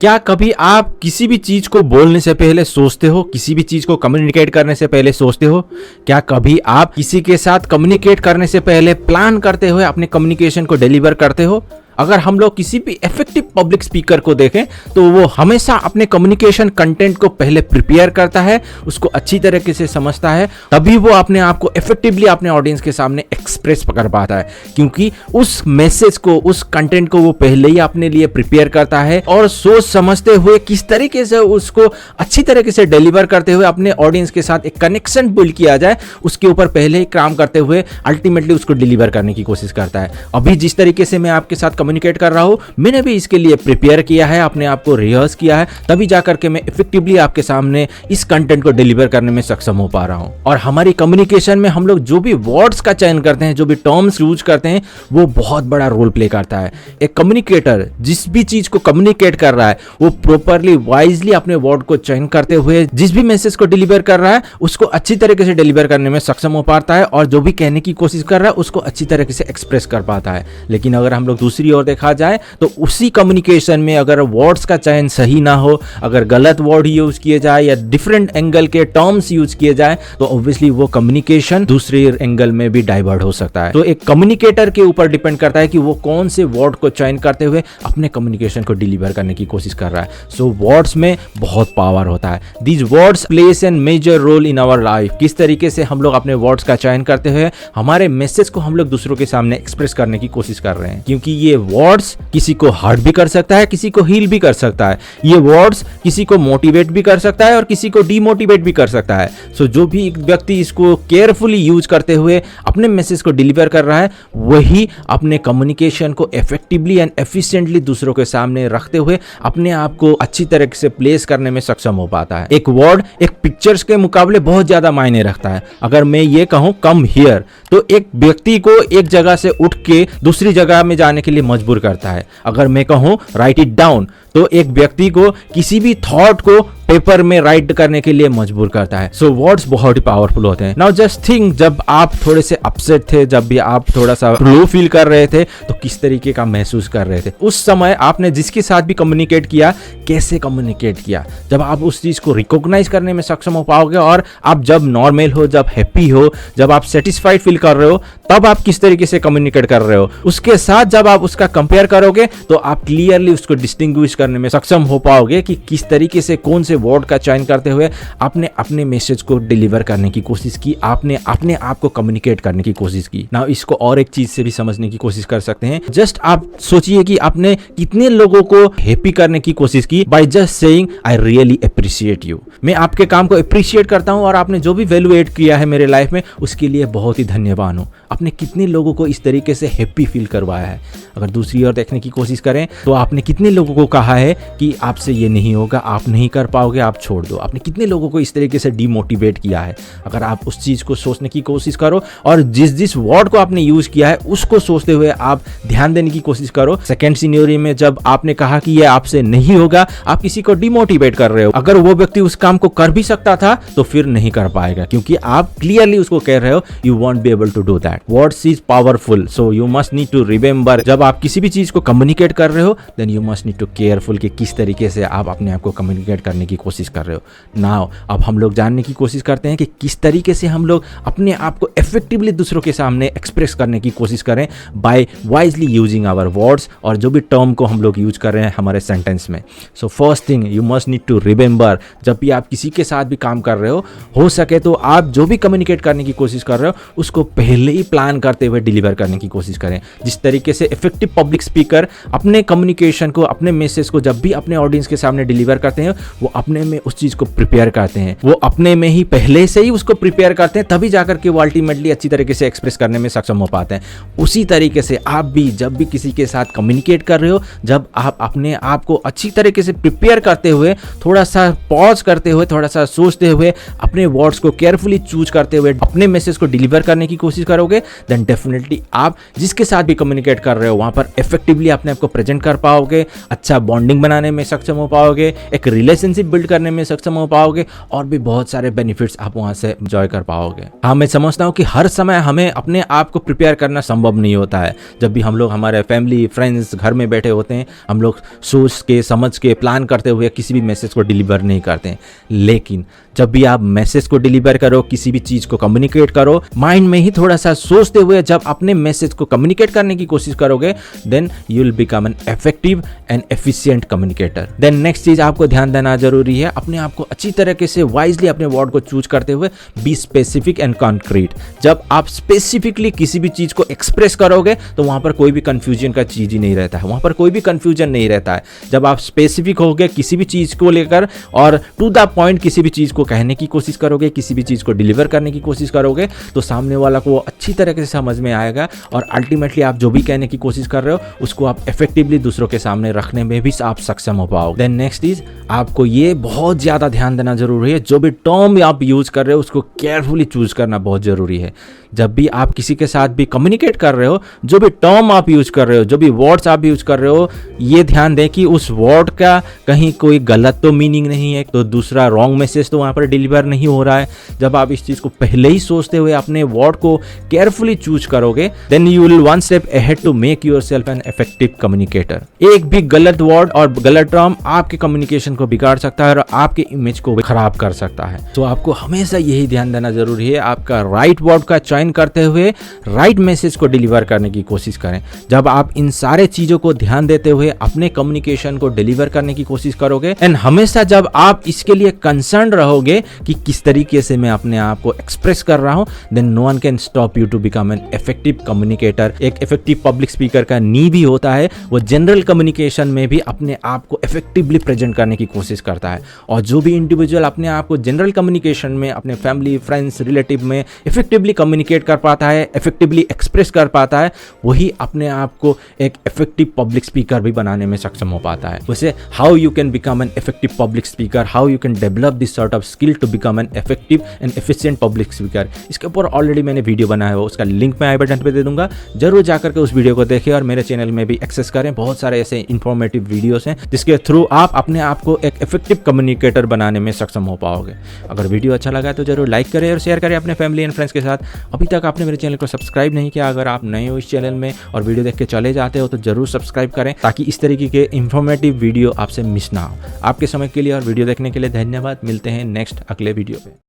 क्या कभी आप किसी भी चीज को बोलने से पहले सोचते हो? किसी भी चीज को कम्युनिकेट करने से पहले सोचते हो? क्या कभी आप किसी के साथ कम्युनिकेट करने से पहले प्लान करते हुए अपने कम्युनिकेशन को डिलीवर करते हो? अगर हम लोग किसी भी इफेक्टिव पब्लिक स्पीकर को देखें तो वो हमेशा अपने कम्युनिकेशन कंटेंट को पहले प्रिपेयर करता है, उसको अच्छी तरीके से समझता है, तभी वो अपने आप को इफेक्टिवली अपने ऑडियंस के सामने एक्सप्रेस कर पाता है, क्योंकि उस मैसेज को, उस कंटेंट को वो पहले ही अपने लिए प्रिपेयर करता है और सोच समझते हुए किस तरीके से उसको अच्छी तरीके से डिलीवर करते हुए अपने ऑडियंस के साथ एक कनेक्शन बिल्ड किया जाए, उसके ऊपर पहले ही काम करते हुए अल्टीमेटली उसको डिलीवर करने की कोशिश करता है। अभी जिस तरीके से मैं आपके साथ कम्युनिकेट कर रहा हूं, मैंने भी इसके लिए प्रिपेयर किया है, अपने आप को रिहर्स किया है, तभी जाकर के मैं इफेक्टिवली आपके सामने इस कंटेंट को डिलीवर करने में सक्षम हो पा रहा हूं। और हमारी कम्युनिकेशन में हम लोग जो भी वर्ड्स का चयन करते हैं, जो भी टर्म्स यूज करते हैं, वो बहुत बड़ा रोल प्ले करता है। एक कम्युनिकेटर जिस भी चीज को कम्युनिकेट कर रहा है वो प्रॉपरली वाइजली अपने वर्ड को चयन करते हुए जिस भी मैसेज को डिलीवर कर रहा है उसको अच्छी तरीके से डिलीवर करने में सक्षम हो पाता है, और जो भी कहने की कोशिश कर रहा है उसको अच्छी तरीके से एक्सप्रेस कर पाता है। लेकिन अगर हम लोग दूसरी ओर देखा जाए तो उसी कम्युनिकेशन में अगर वर्ड्स का चयन सही ना हो, अगर गलत वर्ड यूज किए जाए या डिफरेंट एंगल के टर्म्स यूज किए जाए, तो ऑब्वियसली वो कम्युनिकेशन दूसरे एंगल में भी डाइवर्ट हो सकता है। तो एक कम्युनिकेटर के ऊपर डिपेंड करता है कि वो कौन से वर्ड को चयन करते हुए अपने कम्युनिकेशन को डिलीवर करने की कोशिश कर रहा है। सो वर्ड्स में बहुत पावर होता है। These words place an major role in our life. किस तरीके से हम लोग अपने वर्ड्स का चयन करते हुए हमारे मैसेज को हम लोग दूसरों के सामने एक्सप्रेस करने की कोशिश कर रहे हैं, क्योंकि ये वर्ड्स किसी को हर्ट भी कर सकता है, किसी को हील भी कर सकता है। ये वर्ड्स किसी को मोटिवेट भी कर सकता है और किसी को डीमोटिवेट भी कर सकता है। सो जो भी एक व्यक्ति इसको केयरफुली यूज करते हुए अपने मैसेज को डिलीवर कर रहा है, वही अपने कम्युनिकेशन को इफेक्टिवली एंड एफिशिएंटली दूसरों के सामने रखते हुए अपने आप को अच्छी तरह से प्लेस करने में सक्षम हो पाता है। एक वर्ड एक पिक्चर्स के मुकाबले बहुत ज्यादा मायने रखता है। अगर मैं ये कहूं कम हियर, तो एक व्यक्ति को एक जगह से उठ के दूसरी जगह में जाने के लिए मजबूर करता है। अगर मैं कहूं राइट इट डाउन, तो एक व्यक्ति को किसी भी थॉट को पेपर में राइट करने के लिए मजबूर करता है। सो वर्ड्स बहुत ही पावरफुल होते हैं। नाउ जस्ट थिंक, जब आप थोड़े से अपसेट थे, जब भी आप थोड़ा सा लो फील कर रहे थे, तो किस तरीके का महसूस कर रहे थे? उस समय आपने जिसके साथ भी कम्युनिकेट किया, कैसे कम्युनिकेट किया? जब आप उस चीज को रिकॉग्नाइज करने में सक्षम हो पाओगे, और आप जब नॉर्मल हो, जब हैप्पी हो, जब आप सेटिस्फाइड फील कर रहे हो, तब आप किस तरीके से कम्युनिकेट कर रहे हो, उसके साथ जब आप उसका कंपेयर करोगे तो आप क्लियरली उसको डिस्टिंग्विश करने में सक्षम हो पाओगे कि किस तरीके से कौन से वर्ड का चयन करते हुए आपने अपने मैसेज को डिलीवर करने की कोशिश की, आपने अपने आप को कम्युनिकेट करने की कोशिश की। नाउ इसको और एक चीज से भी समझने की कोशिश कर सकते हैं। जस्ट आप सोचिए कि आपने कितने लोगों को हैप्पी करने की कोशिश की by just saying I really appreciate you. मैं आपके काम को अप्रिशिएट करता हूं और आपने जो भी वैल्यू एड किया है मेरे लाइफ में, उसके लिए बहुत ही धन्यवाद हूं। आपने कितने लोगों को इस तरीके से हैप्पी फील करवाया है। अगर दूसरी ओर देखने की कोशिश करें तो आपने कितने लोगों को कहा है कि आपसे ये नहीं होगा, आप नहीं कर पाओगे, आप छोड़ दो। आपने कितने लोगों को इस तरीके से डीमोटिवेट किया है। अगर आप उस चीज को सोचने की कोशिश करो और जिस वर्ड को आपने यूज किया है उसको सोचते हुए आप ध्यान देने की कोशिश करो। सेकेंड सिनेरियो में जब आपने कहा कि ये आपसे नहीं होगा, आप किसी को डीमोटिवेट कर रहे हो। अगर वो व्यक्ति उस काम को कर भी सकता था तो फिर नहीं कर पाएगा, क्योंकि आप क्लियरली उसको कह रहे हो you won't be able to do that. Words is powerful, so you must need to remember, जब आप किसी भी चीज को कम्युनिकेट कर रहे हो then you must need to careful कि किस तरीके से आप अपने आप को कम्युनिकेट करने की कोशिश कर रहे हो। नाउ अब हम लोग जानने की कोशिश करते हैं कि किस तरीके से हम लोग अपने आप को इफेक्टिवली दूसरों के सामने एक्सप्रेस करने की कोशिश करें by wisely using our words और जो भी टर्म को हम लोग यूज कर रहे हैं हमारे सेंटेंस में। So first thing you must need to remember, जब भी आप किसी के साथ भी काम कर रहे हो सके तो आप जो भी कम्युनिकेट करने की कोशिश कर रहे हो उसको पहले ही प्लान करते हुए डिलीवर करने की कोशिश करें। जिस तरीके से इफेक्टिव पब्लिक स्पीकर अपने कम्युनिकेशन को, अपने मैसेज को जब भी अपने ऑडियंस के सामने डिलीवर करते हैं, वो अपने में उस चीज को प्रिपेयर करते हैं, वो अपने में ही पहले से ही उसको प्रिपेयर करते हैं, तभी जाकर के वो अल्टीमेटली अच्छी तरीके से एक्सप्रेस करने में सक्षम हो पाते हैं। उसी तरीके से आप भी जब भी किसी के साथ कम्युनिकेट कर रहे हो, जब आप अपने आप को अच्छी तरीके से प्रिपेयर करते हुए, थोड़ा सा पॉज करते हुए, थोड़ा सा सोचते हुए, अपने वर्ड्स को केयरफुली चूज करते हुए अपने मैसेज को डिलीवर करने की कोशिश करोगे, देन डेफिनेटली आप जिसके साथ भी कम्युनिकेट कर रहे हो वहाँ पर इफेक्टिवली अपने आप को प्रेजेंट कर पाओगे, अच्छा बॉन्डिंग बनाने में सक्षम हो पाओगे, एक रिलेशनशिप बिल्ड करने में सक्षम हो पाओगे और भी बहुत सारे बेनिफिट्स आप वहाँ से एंजॉय कर पाओगे। हाँ, मैं समझता हूँ कि हर समय हमें अपने आप को प्रिपेयर करना संभव नहीं होता है। जब भी हम लोग हमारे फैमिली फ्रेंड्स घर में बैठे होते हैं, हम लोग सोच के समझ के प्लान करते हुए किसी भी मैसेज को डिलीवर नहीं करते हैं। लेकिन जब भी आप मैसेज को डिलीवर करो, किसी भी चीज़ को कम्युनिकेट करो, माइंड में ही थोड़ा सा सोचते हुए जब अपने मैसेज को कम्युनिकेट करने की कोशिश करोगे, then you will become an effective and efficient communicator. Then next चीज़ आपको ध्यान देना जरूरी है, अपने आप को अच्छी तरीके से वाइजली अपने वर्ड को चूज करते हुए बी स्पेसिफिक एंड कॉन्क्रीट। जब आप स्पेसिफिकली किसी भी चीज़ को एक्सप्रेस करोगे तो वहाँ पर कोई भी कन्फ्यूजन का चीज़ ही नहीं रहता है, वहाँ पर कोई भी कन्फ्यूजन नहीं रहता है। जब आप स्पेसिफिक होगे किसी भी चीज़ को लेकर और टू द पॉइंट किसी भी चीज़ को कहने की कोशिश करोगे, किसी भी चीज़ को डिलीवर करने की कोशिश करोगे, तो सामने वाला को अच्छी तरीके से समझ में आएगा और अल्टीमेटली आप जो भी कहने की कोशिश कर रहे हो उसको आप इफेक्टिवली दूसरों के सामने रखने में भी आप सक्षम हो पाओगे। देन नेक्स्ट इज आपको ये बहुत ज़्यादा ध्यान देना जरूरी है, जो भी टर्म आप यूज कर रहे हो उसको केयरफुली चूज करना बहुत जरूरी है। जब भी आप किसी के साथ भी कम्युनिकेट कर रहे हो, जो भी टर्म आप यूज कर रहे हो, जो भी वर्ड्स आप यूज कर रहे हो, ये ध्यान दें कि उस वर्ड का कहीं कोई गलत तो मीनिंग नहीं है, तो दूसरा रॉन्ग मैसेज तो वहाँ पर डिलीवर नहीं हो रहा है। जब आप इस चीज़ को पहले ही सोचते हुए अपने वर्ड को केयरफुली चूज करोगे, then you will one step ahead to make yourself an effective communicator. एक भी गलत वर्ड और गलत टर्म आपके कम्युनिकेशन को बिगाड़ सकता है और आपके इमेज को खराब कर सकता है। तो आपको हमेशा यही ध्यान देना जरूरी है, आपका राइट वर्ड का चयन करते हुए राइट मैसेज को डिलीवर करने की कोशिश करें। जब आप इन सारे चीजों को ध्यान देते हुए अपने कम्युनिकेशन को डिलीवर करने की कोशिश करोगे एंड हमेशा जब आप इसके लिए कंसर्न रहोगे कि किस तरीके से मैं अपने आप को एक्सप्रेस कर रहा हूं, then no one can stop you to become an effective communicator. एक इफेक्टिव पब्लिक स्पीकर का नी भी होता है, वो जनरल कम्युनिकेशन में भी अपने आप को इफेक्टिवली प्रेजेंट करने की कोशिश करता है। और जो भी इंडिविजुअल अपने आप को जनरल कम्युनिकेशन में अपने फैमिली फ्रेंड्स रिलेटिव में इफेक्टिवली कम्युनिकेट कर पाता है, इफेक्टिवली एक्सप्रेस कर पाता है, वही अपने आप को एक इफेक्टिव पब्लिक स्पीकर भी बनाने में सक्षम हो पाता है। वैसे how you can become an effective public speaker, how you can develop this sort of skill to become an effective and efficient public speaker, इसके ऊपर ऑलरेडी मैंने वीडियो बनाया है, उसका लिंक मैं आई बटन पे दे दूंगा। जरूर जाकर के उस वीडियो को देखें और मेरे चैनल में भी एक्सेस करें। बहुत सारे ऐसे इंफॉर्मेटिव वीडियोस हैं जिसके थ्रू आप अपने आप को एक इफेक्टिव कम्युनिकेटर बनाने में सक्षम हो पाओगे। अगर वीडियो अच्छा लगा तो जरूर लाइक करें और शेयर करें अपने फैमिली एंड फ्रेंड्स के साथ। अभी तक आपने मेरे चैनल को सब्सक्राइब नहीं किया, अगर आप नए हो इस चैनल में और वीडियो देख के चले जाते हो तो जरूर सब्सक्राइब करें ताकि इस तरीके के इंफॉर्मेटिव वीडियो आपसे मिस ना हो। आपके समय के लिए और वीडियो देखने के लिए धन्यवाद। मिलते हैं नेक्स्ट अगले वीडियो पे।